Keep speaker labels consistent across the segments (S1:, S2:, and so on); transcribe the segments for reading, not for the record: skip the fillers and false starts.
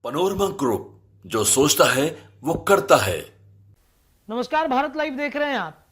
S1: Panorama group, जो सोचता है वो करता है।
S2: नमस्कार, भारत लाइव देख रहे हैं आप।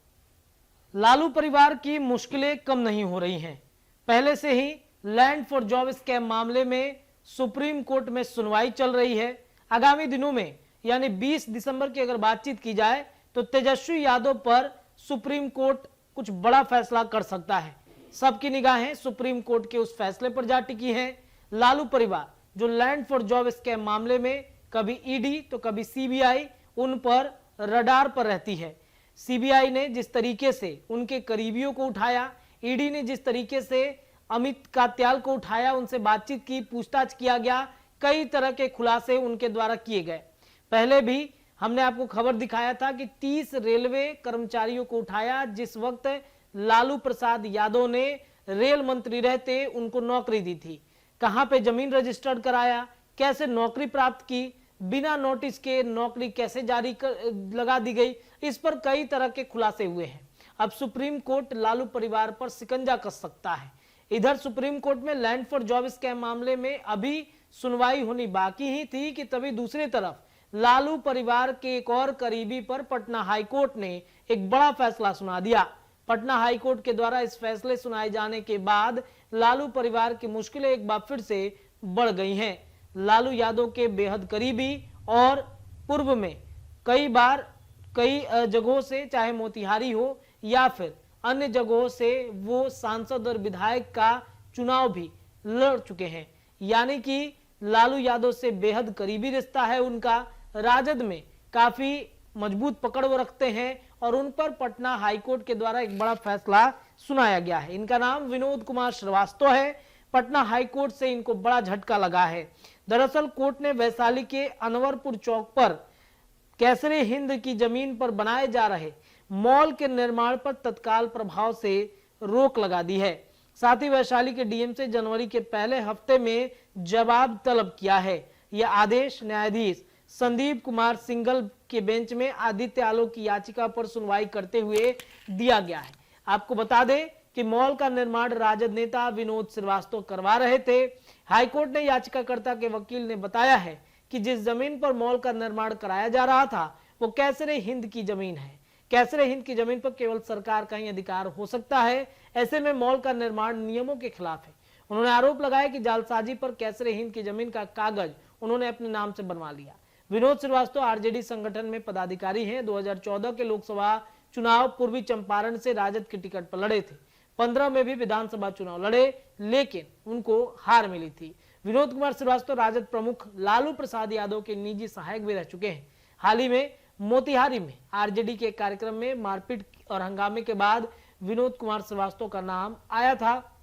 S2: लालू परिवार की मुश्किलें कम नहीं हो रही हैं। पहले से ही लैंड फॉर जॉब स्कैम मामले में सुप्रीम कोर्ट में सुनवाई चल रही है। आगामी दिनों में यानी 20 दिसंबर की अगर बातचीत की जाए तो तेजस्वी यादव पर सुप्रीम कोर्ट कुछ बड़ा फैसला कर सकता है। सबकी निगाहें सुप्रीम कोर्ट के उस फैसले पर जा टिकी हैं। लालू परिवार जो लैंड फॉर जॉब स्कैम मामले में कभी ईडी तो कभी सीबीआई उन पर रडार पर रहती है। सीबीआई ने जिस तरीके से उनके करीबियों को उठाया, ईडी ने जिस तरीके से अमित कात्याल को उठाया, उनसे बातचीत की, पूछताछ किया गया, कई तरह के खुलासे उनके द्वारा किए गए। पहले भी हमने आपको खबर दिखाया था कि 30 रेलवे कर्मचारियों को उठाया। जिस वक्त लालू प्रसाद यादव ने रेल मंत्री रहते उनको नौकरी दी थी, कहां पे जमीन रजिस्टर्ड कराया, कैसे नौकरी प्राप्त की, बिना नोटिस के नौकरी कैसे जारी लगा दी गई, इस पर कई तरह के खुलासे हुए हैं। अब सुप्रीम कोर्ट लालू परिवार पर शिकंजा कस सकता है। इधर सुप्रीम कोर्ट में लैंड फॉर जॉब स्कैम मामले में अभी सुनवाई होनी बाकी ही थी कि तभी दूसरी तरफ लालू परिवार के एक और करीबी पर पटना हाईकोर्ट ने एक बड़ा फैसला सुना दिया। पटना हाईकोर्ट के द्वारा इस फैसले सुनाए जाने के बाद लालू परिवार की मुश्किलें एक बार फिर से बढ़ गई हैं। लालू यादव के बेहद करीबी और पूर्व में कई बार कई जगहों से, चाहे मोतिहारी हो या फिर अन्य जगहों से, वो सांसद और विधायक का चुनाव भी लड़ चुके हैं। यानी कि लालू यादव से बेहद करीबी रिश्ता है उनका। राजद में काफी मजबूत पकड़ वो रखते हैं और उन पर पटना हाईकोर्ट के द्वारा एक बड़ा फैसला सुनाया गया है। इनका नाम विनोद कुमार श्रीवास्तव है। पटना हाईकोर्ट से इनको बड़ा झटका लगा है। दरअसल कोर्ट ने वैशाली के अनवरपुर चौक पर कैसरे हिंद की जमीन पर बनाए जा रहे मॉल के निर्माण पर तत्काल प्रभाव से रोक लगा दी है। साथ ही वैशाली के डीएम से जनवरी के पहले हफ्ते में जवाब तलब किया है। यह आदेश न्यायाधीश संदीप कुमार सिंघल के बेंच में आदित्य आलोक की याचिका पर सुनवाई करते हुए दिया गया है। आपको बता दें कि मॉल का निर्माण राजद नेता विनोद श्रीवास्तव करवा रहे थे। हाईकोर्ट ने याचिकाकर्ता के वकील ने बताया है कि जिस जमीन पर मॉल का निर्माण कराया जा रहा था वो कैसरे हिंद की जमीन है। कैसरे हिंद की जमीन पर केवल सरकार का ही अधिकार हो सकता है। ऐसे में मॉल का निर्माण नियमों के खिलाफ है। उन्होंने आरोप लगाया कि जालसाजी पर कैसरे हिंद की जमीन का कागज उन्होंने अपने नाम से बनवा लिया। विनोद श्रीवास्तव आरजेडी संगठन में पदाधिकारी हैं। 2014 के लोकसभा चुनाव पूर्वी चंपारण से राजद के टिकट पर लड़े थे। 15 में भी विधानसभा चुनाव लड़े, लेकिन उनको हार मिली थी। विनोद कुमार श्रीवास्तव राजद प्रमुख लालू प्रसाद यादव के निजी सहायक भी रह चुके हैं। हाल ही में मोतिहारी में आरजेडी के कार्यक्रम में मारपीट और हंगामे के बाद विनोद कुमार श्रीवास्तव का नाम आया था,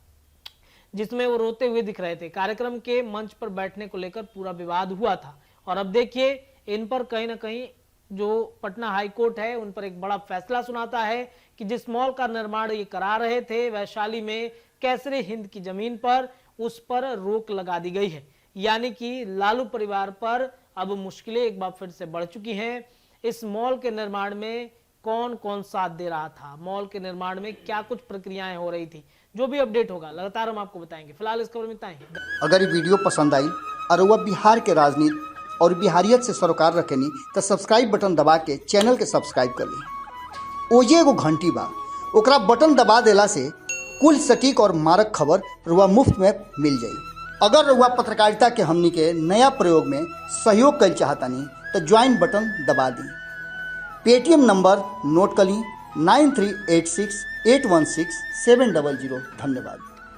S2: जिसमें वो रोते हुए दिख रहे थे। कार्यक्रम के मंच पर बैठने को लेकर पूरा विवाद हुआ था और अब देखिए इन पर कहीं ना कहीं जो पटना हाईकोर्ट है उन पर एक बड़ा फैसला सुनाता है कि जिस मॉल का निर्माण ये करा रहे थे वैशाली में कैसरे हिंद की जमीन पर, उस पर रोक लगा दी गई है। यानी कि लालू परिवार पर अब मुश्किलें एक बार फिर से बढ़ चुकी हैं। इस मॉल के निर्माण में कौन कौन साथ दे रहा था, मॉल के निर्माण में क्या कुछ प्रक्रियाएं हो रही थी, जो भी अपडेट होगा लगातार हम आपको बताएंगे। फिलहाल इस खबर में इतना ही।
S3: अगर ये वीडियो पसंद आई और वह बिहार के राजनीति और बिहारियत से सरोकार रखेनी तो सब्सक्राइब बटन दबा के चैनल के सब्सक्राइब कर ली। ओजे एगो घंटी बा, ओकरा बटन दबा देला से कुल सटीक और मारक खबर रुआ मुफ्त में मिल जाई। अगर रुआ पत्रकारिता के हमनी के नया प्रयोग में सहयोग कर चाहतानी तो ज्वाइन बटन दबा दी। पेटीएम नंबर नोट कर ली 9386816700। धन्यवाद।